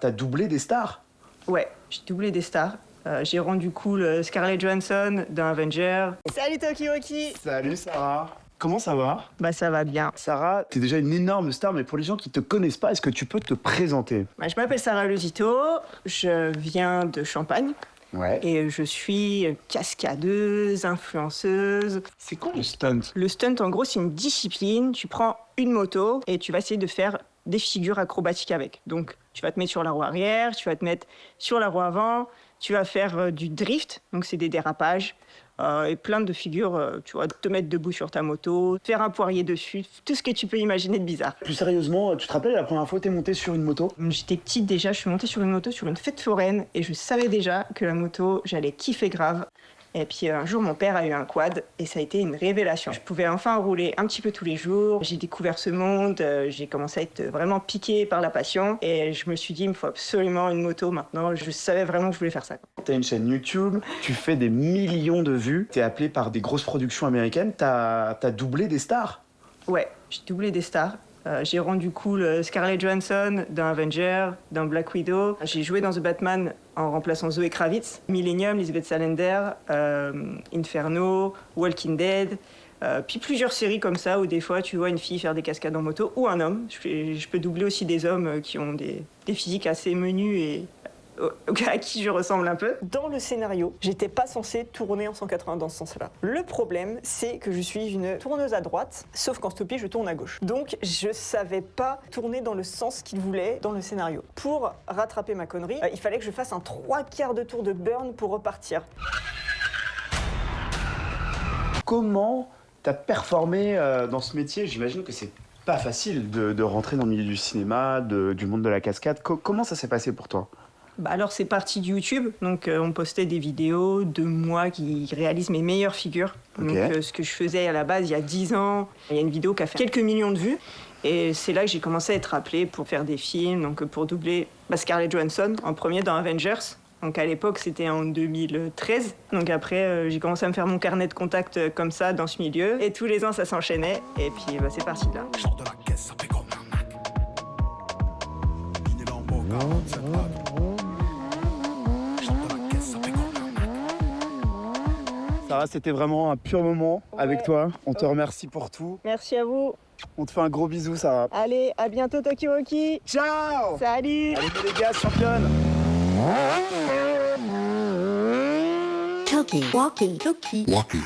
t'as doublé des stars. Ouais, j'ai doublé des stars. J'ai rendu cool Scarlett Johansson dans Avenger. Salut Tokiwoki. Salut Sarah. Comment ça va? Bah ça va bien. Sarah, t'es déjà une énorme star, mais pour les gens qui te connaissent pas, est-ce que tu peux te présenter? Bah, je m'appelle Sarah Lozito, je viens de Champagne. Ouais. Et je suis cascadeuse, influenceuse. C'est quoi le stunt? Le stunt, en gros, c'est une discipline. Tu prends une moto et tu vas essayer de faire des figures acrobatiques avec. Donc, tu vas te mettre sur la roue arrière, tu vas te mettre sur la roue avant, tu vas faire du drift, donc c'est des dérapages, et plein de figures, tu vas te mettre debout sur ta moto, faire un poirier dessus, tout ce que tu peux imaginer de bizarre. Plus sérieusement, tu te rappelles la première fois que t'es montée sur une moto? J'étais petite déjà, je suis montée sur une moto sur une fête foraine et je savais déjà que la moto, j'allais kiffer grave. Et puis un jour, mon père a eu un quad et ça a été une révélation. Je pouvais enfin rouler un petit peu tous les jours. J'ai découvert ce monde, j'ai commencé à être vraiment piquée par la passion et je me suis dit, il me faut absolument une moto maintenant. Je savais vraiment que je voulais faire ça. T'as une chaîne YouTube, tu fais des millions de vues, t'es appelé par des grosses productions américaines, t'as doublé des stars. Ouais, j'ai doublé des stars. J'ai rendu cool Scarlett Johansson dans Avenger, dans Black Widow. J'ai joué dans The Batman en remplaçant Zoé Kravitz, Millennium, Lisbeth Salander, Inferno, Walking Dead. Puis plusieurs séries comme ça où des fois tu vois une fille faire des cascades en moto ou un homme. Je peux doubler aussi des hommes qui ont des physiques assez menus et à qui je ressemble un peu. Dans le scénario, j'étais pas censée tourner en 180 dans ce sens-là. Le problème, c'est que je suis une tourneuse à droite, sauf qu'en stoppie, je tourne à gauche. Donc, je savais pas tourner dans le sens qu'il voulait dans le scénario. Pour rattraper ma connerie, il fallait que je fasse un 3/4 de tour de burn pour repartir. Comment t'as performé dans ce métier? J'imagine que c'est pas facile de rentrer dans le milieu du cinéma, du monde de la cascade. Comment ça s'est passé pour toi? Bah alors c'est parti de YouTube, donc on postait des vidéos de moi qui réalise mes meilleures figures. Ok. Donc ce que je faisais à la base il y a 10 ans, il y a une vidéo qui a fait quelques millions de vues. Et c'est là que j'ai commencé à être appelée pour faire des films, donc pour doubler Scarlett Johansson en premier dans Avengers. Donc à l'époque c'était en 2013. Donc après j'ai commencé à me faire mon carnet de contacts comme ça dans ce milieu. Et tous les ans ça s'enchaînait et puis c'est parti de là. Je sors de la caisse, ça fait comme un Mac. Dîner Lambo, 47 vagues. Je sors de la caisse, ça fait comme un Mac. Sarah, c'était vraiment un pur moment avec Ouais. toi. On te remercie pour tout. Merci à vous. On te fait un gros bisou, Sarah. Allez, à bientôt Tokiwoki. Ciao! Salut. Allez, les gars, championne! Toki, walkie, toki. Walkie.